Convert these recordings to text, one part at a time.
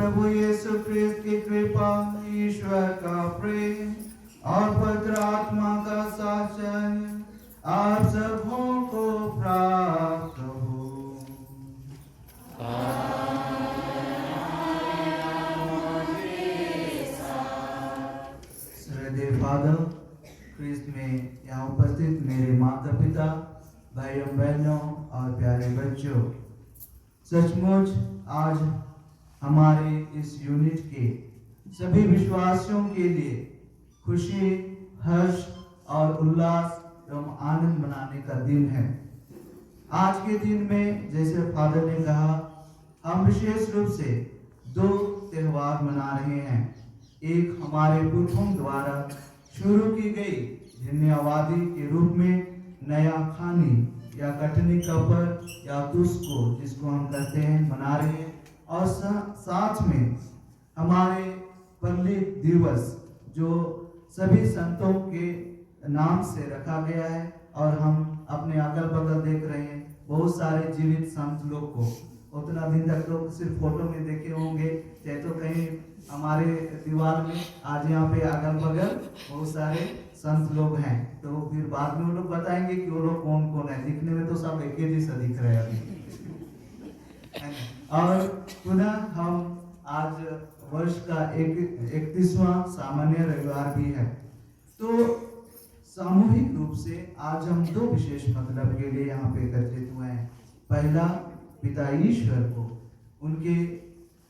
प्रभु यीशु क्रिस्त की कृपा, ईश्वर का प्रेम और पवित्र आत्मा का साहचर्य आप सबों को प्राप्त हो। श्रद्धेय फादर, क्रिस्त में यहाँ उपस्थित मेरे माता पिता, भाइयों बहनों और प्यारे बच्चों, सचमुच आज हमारे इस यूनिट के सभी विश्वासियों के लिए खुशी, हर्ष और उल्लास एवं आनंद मनाने का दिन है। आज के दिन में जैसे फादर ने कहा, हम विशेष रूप से दो त्योहार मना रहे हैं। एक हमारे पुरखों द्वारा शुरू की गई धन्यवादी के रूप में नया खानी या कटनी का पर्व या तुस्को जिसको हम कहते हैं मना रहे हैं, और साथ में हमारे परलित दिवस जो सभी संतों के नाम से रखा गया है। और हम अपने अगल बगल देख रहे हैं बहुत सारे जीवित संत लोग को, उतना दिन तक तो सिर्फ फोटो में देखे होंगे, चाहे तो कहीं हमारे दीवार में आज यहाँ पे अगल बगल बहुत सारे संत लोग हैं, तो फिर बाद में वो लोग बताएंगे कि वो लोग कौन कौन है। दिखने में तो सब एक ही जैसा दिख रहे हैं अभी। और पुनः हम आज वर्ष का 31वां सामान्य रविवार भी है, तो सामूहिक रूप से आज हम दो विशेष मतलब के लिए यहाँ पे एकत्रित हुए हैं। पहला, पिता ईश्वर को उनके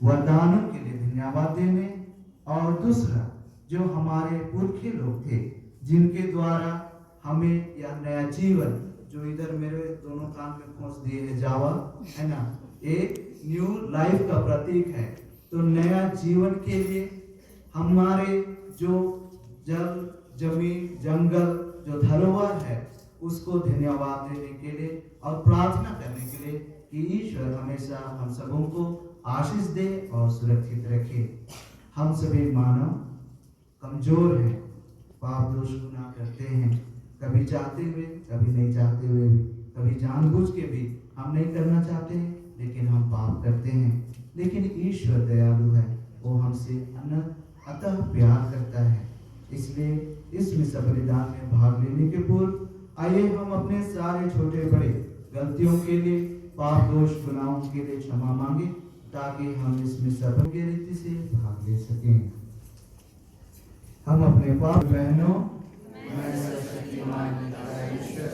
वरदानों के लिए धन्यवाद देने, और दूसरा जो हमारे पुरखे लोग थे जिनके द्वारा हमें यह नया जीवन, जो इधर मेरे दोनों कान में खोस दिए है जावा है ना, एक न्यू लाइफ का प्रतीक है। तो नया जीवन के लिए हमारे जो जल, जमीन, जंगल जो धरोहर है उसको धन्यवाद देने के लिए और प्रार्थना करने के लिए कि ईश्वर हमेशा हम सबों को आशीष दे और सुरक्षित रखे। हम सभी मानव कमजोर हैं, पाप दोष गुनाह करते हैं, कभी चाहते हुए, कभी नहीं चाहते हुए भी, कभी जानबूझ के भी हम नहीं करना चाहते हैं, लेकिन हम पाप करते हैं। लेकिन ईश्वर दयालु है, वो हमसे अतः प्यार करता है। इसलिए इस मिसा बलिदान में भाग लेने के पूर्व आइए हम अपने सारे छोटे बड़े गलतियों के लिए, पाप दोष गुनाहों के लिए क्षमा मांगे, ताकि हम इस मिसा के रीति से भाग ले सकें। हम अपने पाप बहनों, मैं सर्वशक्तिमान पिता ईश्वर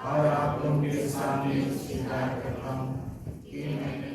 और आप लोगों के सामने स्वीकार करता हूँ कि मैंने Yeah.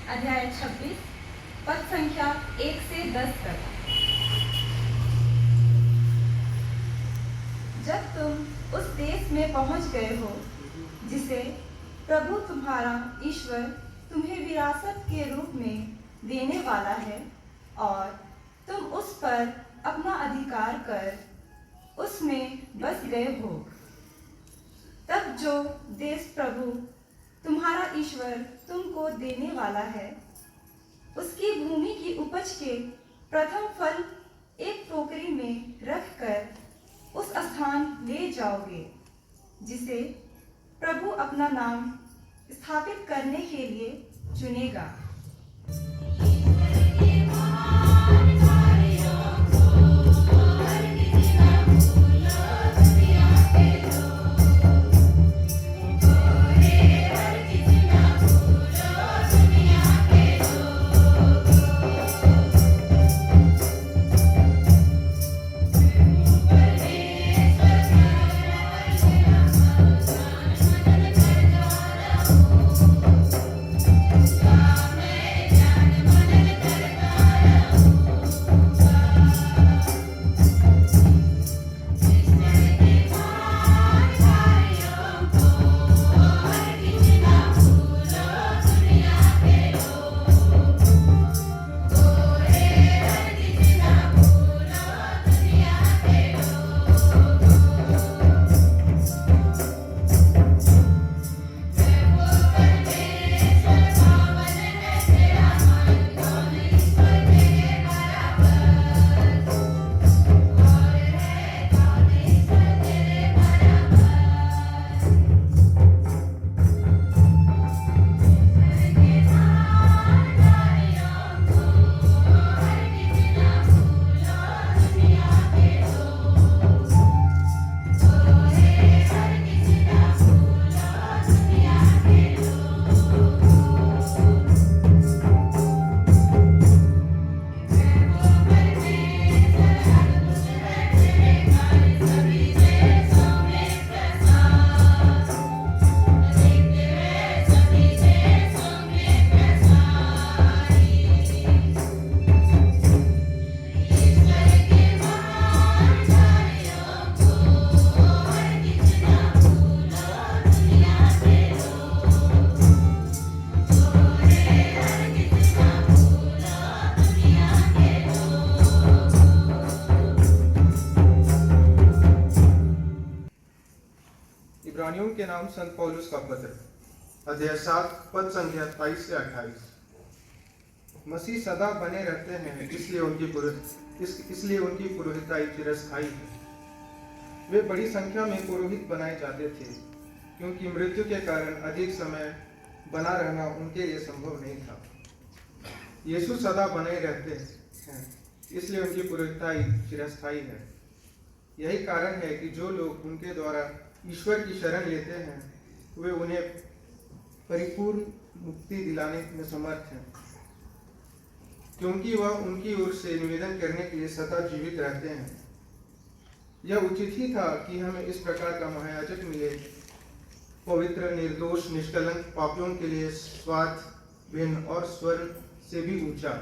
अध्याय 26 पद संख्या 1 से 10 तक। जब तुम उस देश में पहुंच गए हो जिसे प्रभु तुम्हारा ईश्वर तुम्हें विरासत के रूप में देने वाला है और तुम उस पर अपना अधिकार कर उसमें बस गए हो, तब जो देश प्रभु तुम्हारा ईश्वर तुमको देने वाला है उसकी भूमि की उपज के प्रथम फल एक टोकरी में रखकर उस स्थान ले जाओगे जिसे प्रभु अपना नाम स्थापित करने के लिए चुनेगा। इब्रानियों के नाम संत पौलुस का पत्र, अध्याय 7 पद संख्या 23 से 28। मसीह सदा बने रहते हैं, इसलिए उनकी पुरोहिताई चिरस्थायी है। वे बड़ी संख्या में पुरोहित बनाए जाते थे क्योंकि मृत्यु के कारण अधिक समय बना रहना उनके लिए संभव नहीं था। यीशु सदा बने रहते हैं, इसलिए उनकी पुरोहिताई चिरस्थायी है। यही कारण है कि जो लोग उनके द्वारा ईश्वर की शरण लेते हैं वे उन्हें परिपूर्ण मुक्ति दिलाने में समर्थ हैं, क्योंकि वह उनकी ओर से निवेदन करने के लिए सदा जीवित रहते हैं। यह उचित ही था कि हमें इस प्रकार का महायाजक मिले, पवित्र, निर्दोष, निष्कलंक, पापियों के लिए स्वार्थ भिन्न और स्वर्ण से भी ऊंचा।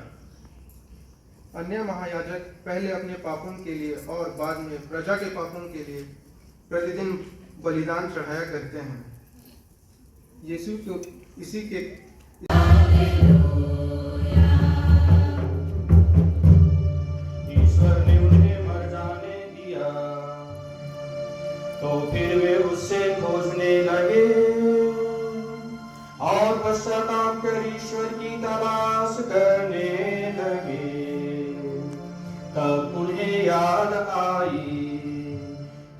अन्य महायाजक पहले अपने पापों के लिए और बाद में प्रजा के पापों के लिए प्रतिदिन बलिदान चढ़ाया करते हैं। यीशु को इसी के ईश्वर ने उन्हें मर जाने दिया तो फिर वे उससे खोजने लगे और पश्चाताप कर ईश्वर की तलाश करने लगे। तब उन्हें याद आई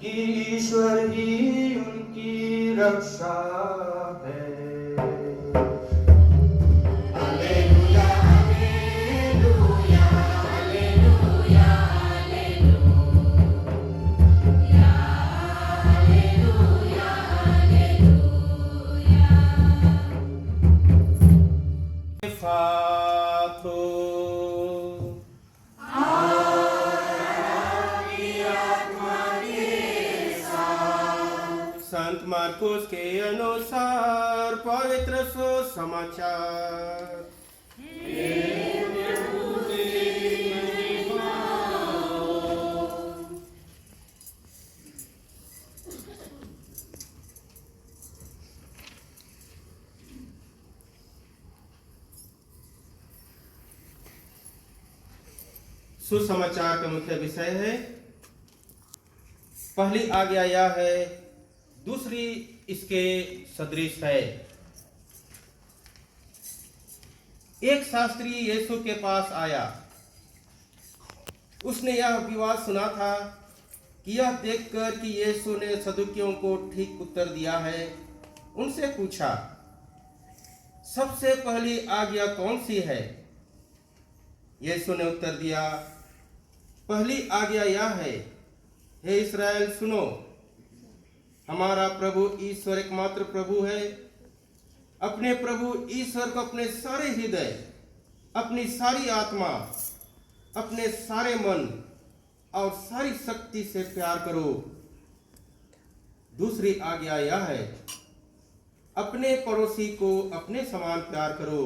कि ईश्वर ही उनकी रक्षा है। Hallelujah, hallelujah, hallelujah, hallelujah, hallelujah, hallelujah. फातो संत मार्कुस के अनुसार पवित्र सुसमाचार। सुसमाचार का मुख्य विषय है। पहली आज्ञा यह है, दूसरी इसके सदृश है। एक शास्त्री यीशु के पास आया। उसने यह विवाद सुना था कि यह देखकर कि यीशु ने सदुकियों को ठीक उत्तर दिया है, उनसे पूछा, सबसे पहली आज्ञा कौन सी है? यीशु ने उत्तर दिया, पहली आज्ञा यह है, हे इस्राएल सुनो, हमारा प्रभु ईश्वर एकमात्र प्रभु है। अपने प्रभु ईश्वर को अपने सारे हृदय, अपनी सारी आत्मा, अपने सारे मन और सारी शक्ति से प्यार करो। दूसरी आज्ञा यह है, अपने पड़ोसी को अपने समान प्यार करो।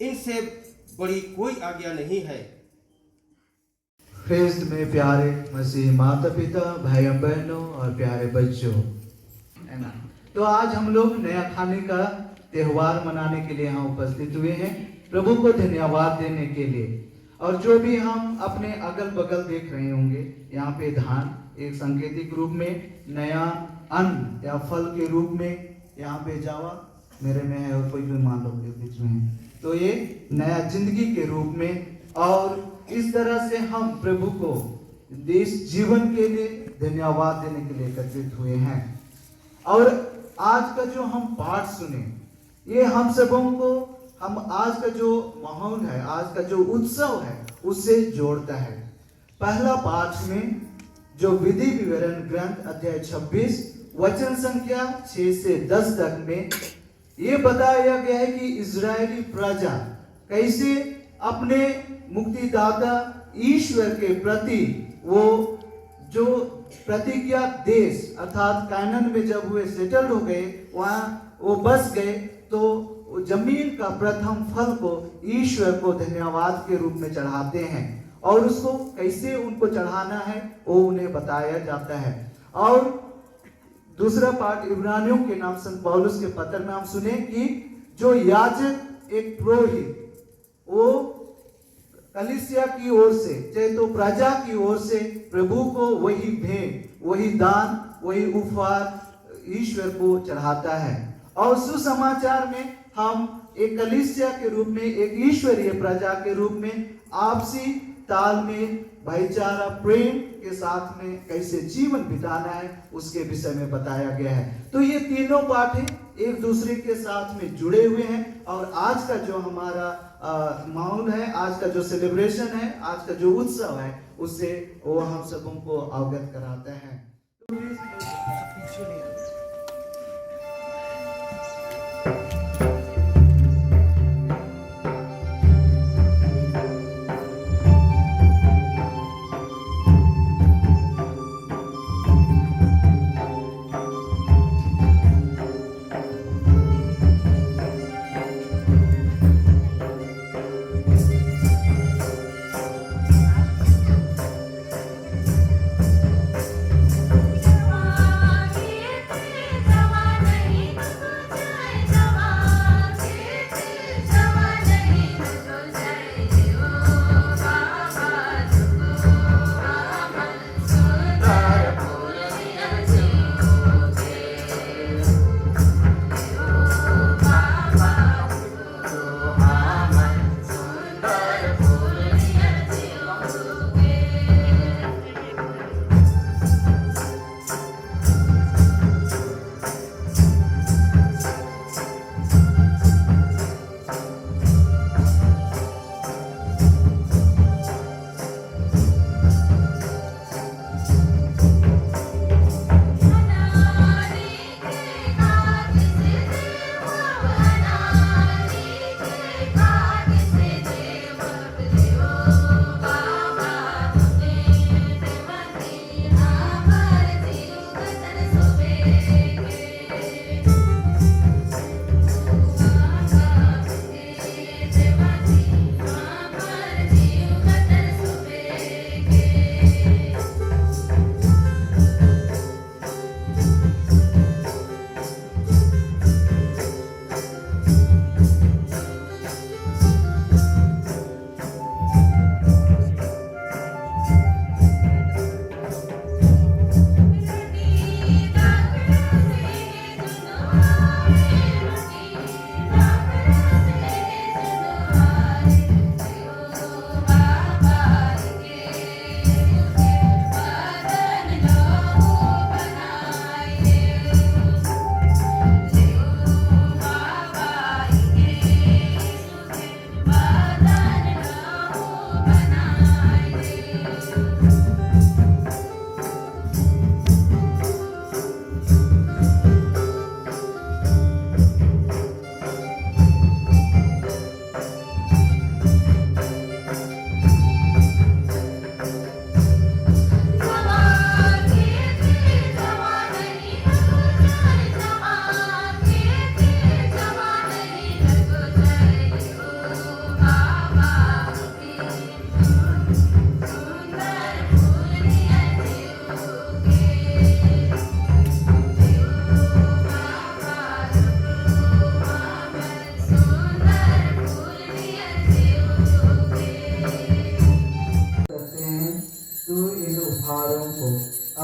इनसे बड़ी कोई आज्ञा नहीं है। ख्रिस्त में प्यारे मसीह माता पिता, भाई बहनों और प्यारे बच्चों, है ना। तो आज हम लोग नया खाने का त्योहार मनाने के लिए यहाँ उपस्थित हुए हैं, प्रभु को धन्यवाद देने के लिए। और जो भी हम अपने अगल बगल देख रहे होंगे, यहाँ पे धान एक सांकेतिक रूप में, नया अन्न या फल के रूप में, यहाँ पे जावा मेरे में है और कोई भी मान लो के बीच में है, तो ये नया जिंदगी के रूप में। और इस तरह से हम प्रभु को इस जीवन के लिए धन्यवाद देने के लिए एकत्रित हुए हैं। और आज का जो हम पाठ सुने, ये हम सबों को, हम आज का जो माहौल है, आज का जो उत्सव है, उससे जोड़ता है। पहला पाठ में जो विधि विवरण ग्रंथ अध्याय 26 वचन संख्या 6 से 10 तक में ये बताया गया है कि इजरायली प्रजा कैसे अपने मुक्तिदाता ईश्वर के प्रति वो जो प्रतिज्ञा देश अर्थात कानान में जब वे सेटल्ड हो गए, वहाँ वो बस गए, तो जमीन का प्रथम फल को ईश्वर को धन्यवाद के रूप में चढ़ाते हैं। और उसको कैसे उनको चढ़ाना है वो उन्हें बताया जाता है। और दूसरा पाठ इब्रानियों के नाम संत पौलुस के पत्र में हम सुने कि जो याजक एक पुरोहित, वो कलीसिया की ओर से, चाहे तो प्रजा की ओर से प्रभु को वही भेंट, वही दान, वही उपहार ईश्वर को चढ़ाता है। और सुसमाचार में हम एक कलीसिया के रूप में, एक ईश्वरीय प्रजा के रूप में आपसी तालमेल, भाईचारा, प्रेम के साथ में कैसे जीवन बिताना है उसके विषय में बताया गया है। तो ये तीनों पाठ एक दूसरे के साथ में जुड़े हुए हैं। और आज का जो हमारा माहौल है, आज का जो सेलिब्रेशन है, आज का जो उत्सव है, उससे वो हम सबों को अवगत कराता है।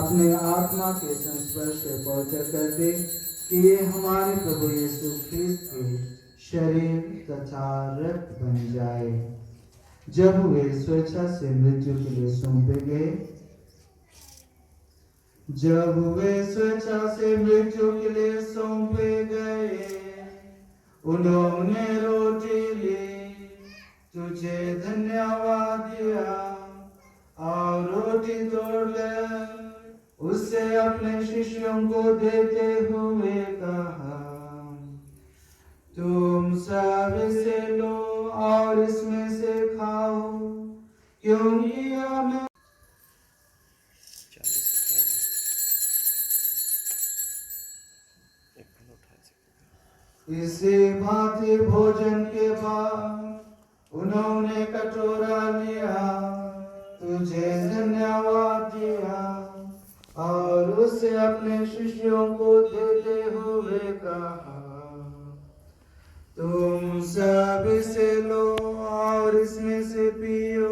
अपने आत्मा के संस्पर्श से पवित्र कर दे कि ये हमारे प्रभु यीशु ख्रिस्त के शरीर तथा रक्त बन जाए। जब वे स्वेच्छा से मृत्यु के लिए सौंपे गए, उन्होंने रोटी ली, तुझे धन्यवाद दिया और रोटी तोड़कर उससे अपने शिष्यों को देते हुए कहा, तुम सब इसे लो और इसमें से खाओ, क्योंकि हमें इसी भांति भोजन के बाद उन्होंने कटोरा लिया, तुझे धन्यवाद दिया और उसे अपने शिष्यों को देते हुए कहा, तुम सब इसे लो और इसमें से पियो,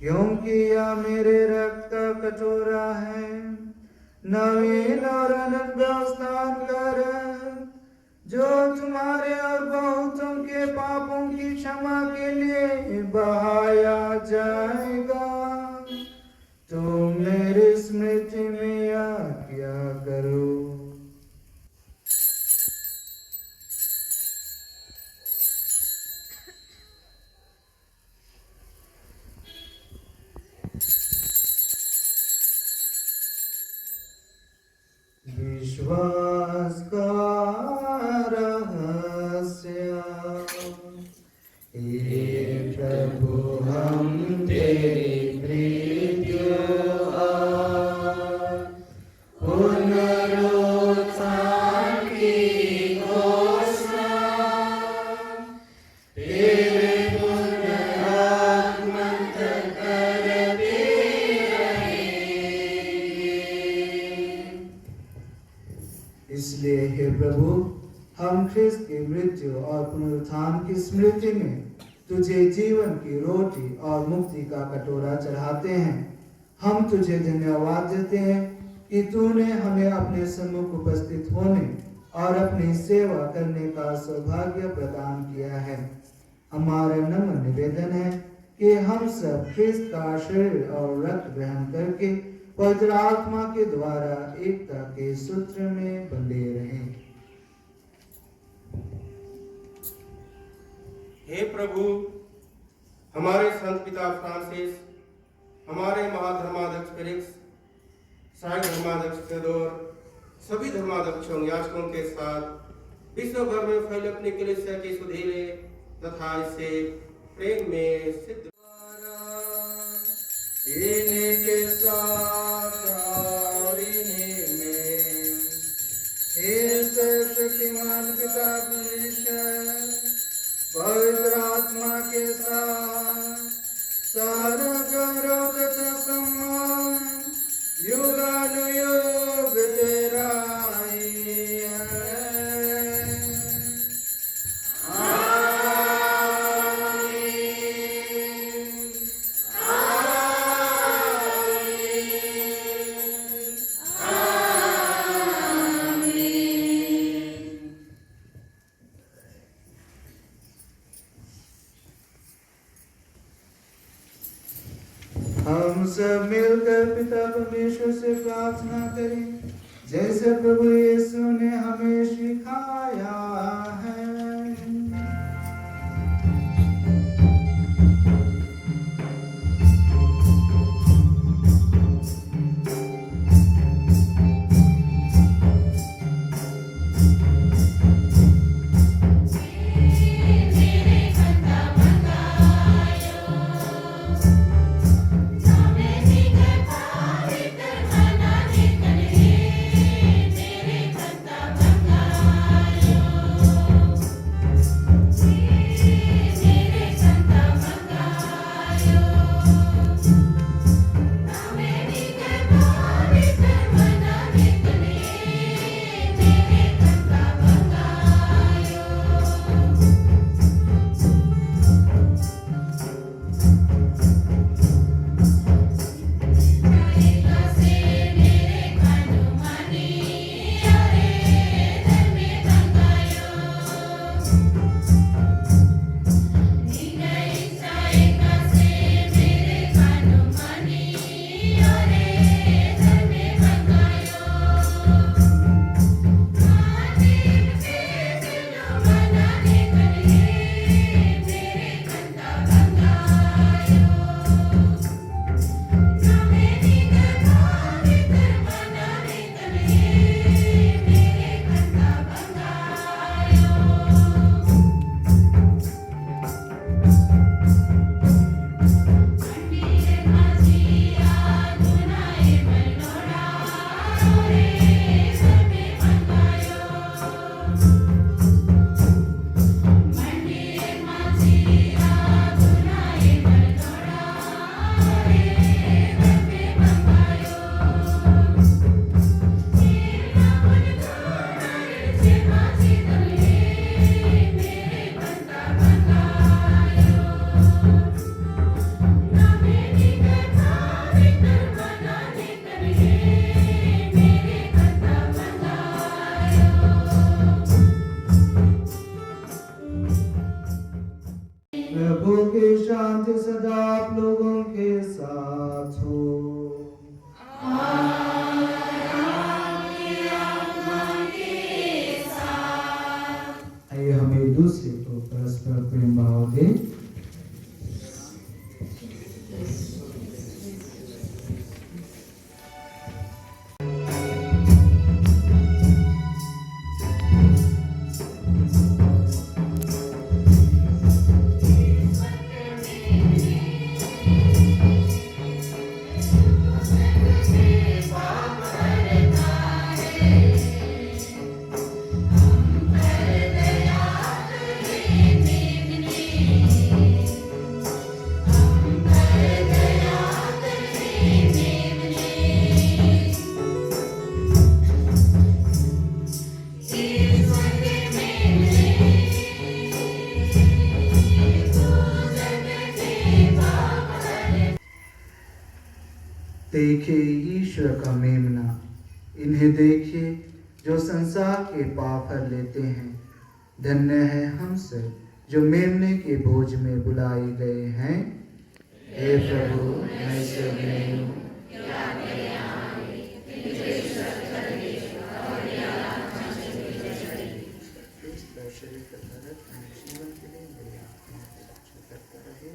क्योंकि यह मेरे रक्त का कटोरा है, नवीन और अनंत व्यवस्था कर, जो तुम्हारे और बहुतों के पापों की क्षमा के लिए बहाया जाएगा। तुम मेरी स्मृति में यह क्या करो। विश्वास का रहस्य, हे प्रभु हम तेरी मृत्यु और पुनरुत्थान की घोषणा तेरे पुनरागमन तक करते इसलिए हे प्रभु, हम ख्रिस्त की मृत्यु और पुनरुत्थान की स्मृति में तुझे जीवन की रोटी और मुक्ति का कटोरा चढ़ाते हैं। हम तुझे धन्यवाद देते हैं कि तूने हमें अपने सम्मुख उपस्थित होने और अपनी सेवा करने का सौभाग्य प्रदान किया है। हमारा नम्र निवेदन है कि हम सब ख्रिस्त का शरीर और रक्त ग्रहण करके पवित्र आत्मा के द्वारा एकता के सूत्र में बंधे रहें। हे प्रभु, हमारे संत पिता फ्रांसिस, हमारे महाधर्माध्यक्ष फेलिक्स, सहायक धर्माध्यक्ष थियोडोर, सभी धर्माध्यक्षों याजकों के साथ विश्व भर में फैले अपनी कलीसिया की सुधीरे तथा इसे प्रेम में सिद्ध इनके साथ और इन्हीं में हे सर्वशक्तिमान पिता परमेश्वर पवित्र आत्मा के साथ सारा गौरव तथा सम्मान युगानुयुग तेरा ही है। हम सब मिलकर पिता परमेश्वर से प्रार्थना करें, जैसे प्रभु यीशु ने हमें सिखाया है। प्रभु की शांति सदा आप लोगों के साथ हो। आइए हम एक दूसरे को परस्पर प्रेम भाव दें। देखिए ईश्वर का मेमना, इन्हें देखिए जो संसार के पाप हर लेते हैं। धन्य है हम सब जो मेमने के भोज में बुलाए गए हैं। हे प्रभु, मैं सब नहीं हूँ। जीवन के लिए मेरी आत्मा की रक्षा करता रहे।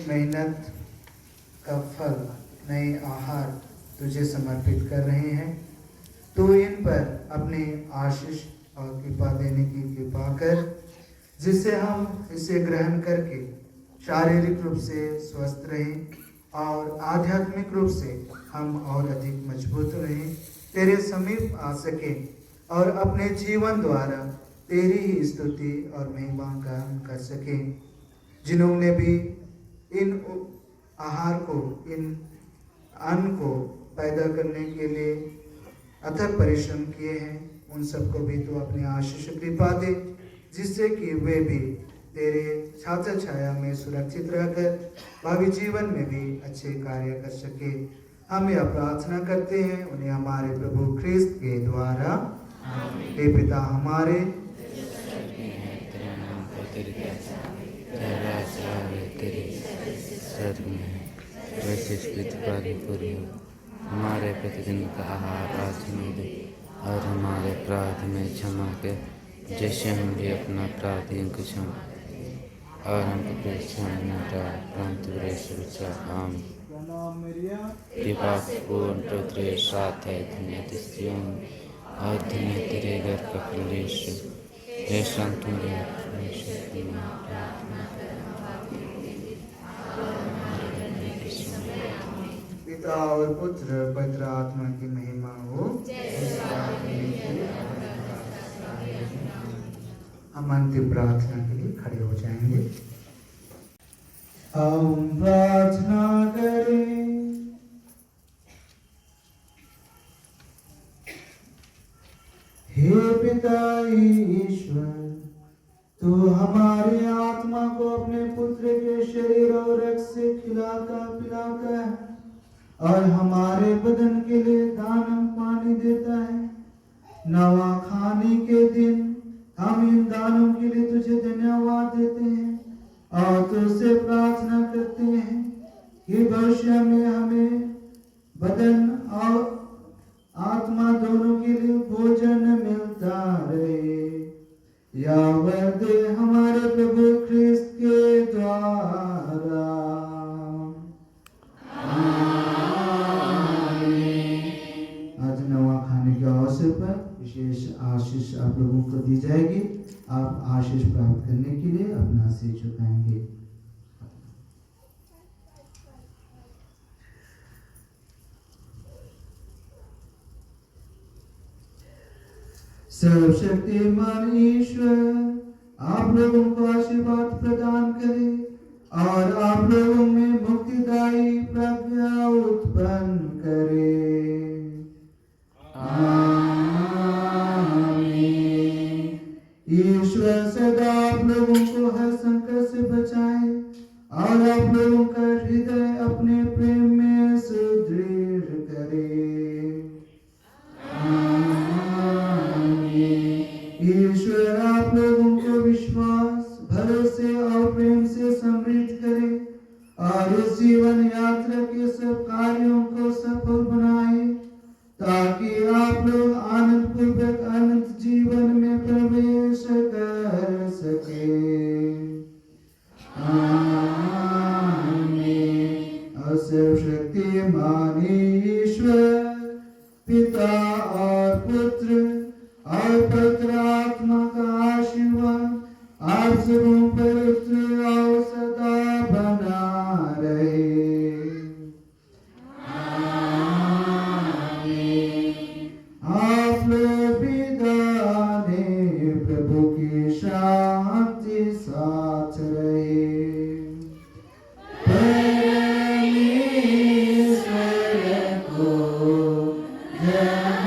मेहनत का फल नए आहार तुझे समर्पित कर रहे हैं। तू इन पर अपने आशीष और कृपा देने की कृपा कर, जिससे हम इसे ग्रहण करके शारीरिक रूप से स्वस्थ रहें और आध्यात्मिक रूप से हम और अधिक मजबूत रहें, तेरे समीप आ सके और अपने जीवन द्वारा तेरी ही स्तुति और महिमा गान कर सके। जिन्होंने भी इन आहार को, इन अन्न को पैदा करने के लिए अथक परिश्रम किए हैं, उन सबको भी तू अपनी आशीष कृपा दे, जिससे कि वे भी तेरे छात्र छाया में सुरक्षित रहकर भावी जीवन में भी अच्छे कार्य कर सके। हम यह प्रार्थना करते हैं उन्हें हमारे प्रभु ख्रिस्त के द्वारा। हे पिता हमारे, हमारे प्रतिदिन का आहार आज हमें दे और हमारे अपराध में क्षमा कर, जैसे हम भी अपना अपराधियों को क्षमा, और हमको परीक्षा में न डाल परंतु बुरे से बचा। आमीन। कृपा पूर्ण पुत्र साथ है धन्य स्त्रियों में और धन्य तेरे घर का फल यीशु। हे संत मरियम परमेश्वर की माँ, प्रार्थना कर पिता और पुत्र पवित्र आत्मा की महिमा हो। हम अंतिम प्रार्थना के लिए खड़े हो जाएंगे। हम प्रार्थना करें। हे पिता ईश्वर, तू हमारी आत्मा को अपने पुत्र के शरीर और रक्त से खिलाता पिलाता है और हमारे बदन के लिए दाना पानी देता है। नवा खाने के दिन हम इन दानों के लिए तुझे धन्यवाद देते हैं और तुझसे प्रार्थना करते हैं कि भविष्य में हमें बदन और आत्मा दोनों के लिए भोजन मिलता रहे। या वरदे हमारे प्रभु ख्रिस्त के द्वारा। आज नवा खाने के अवसर पर विशेष आशीष आप लोगों को दी जाएगी। आप आशीष प्राप्त करने के लिए अपना सिर झुकाएंगे। सर्वशक्तिमान ईश्वर आप लोगों को आशीर्वाद प्रदान करे और आप लोगों में मुक्तिदायी प्रज्ञा उत्पन्न करे। ईश्वर सदा आप लोगों को हर संकट से बचाए और आप लोगों का हृदय अपने प्रेम में सुदृढ़ करे। ईश्वर आप लोगों को विश्वास, भरोसे और प्रेम से समृद्ध करे और इस जीवन यात्रा के सब कार्यों को सफल बनाए, ताकि आप लोग आनंद पूर्वक अनंत जीवन में प्रवेश कर सके। आमीन। सर्वशक्तिमान ईश्वर पिता और पुत्र और पवित्र आत्मा का आशीर्वाद आप सबों पर और सदा बना रहे। आप लोग विदा ने प्रभु की शांति साथ रहे। परमेश्वर को जय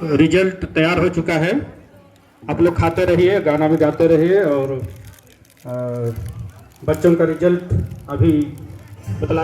रिजल्ट तैयार हो चुका है। आप लोग खाते रहिए, गाना भी गाते रहिए और बच्चों का रिजल्ट अभी बतला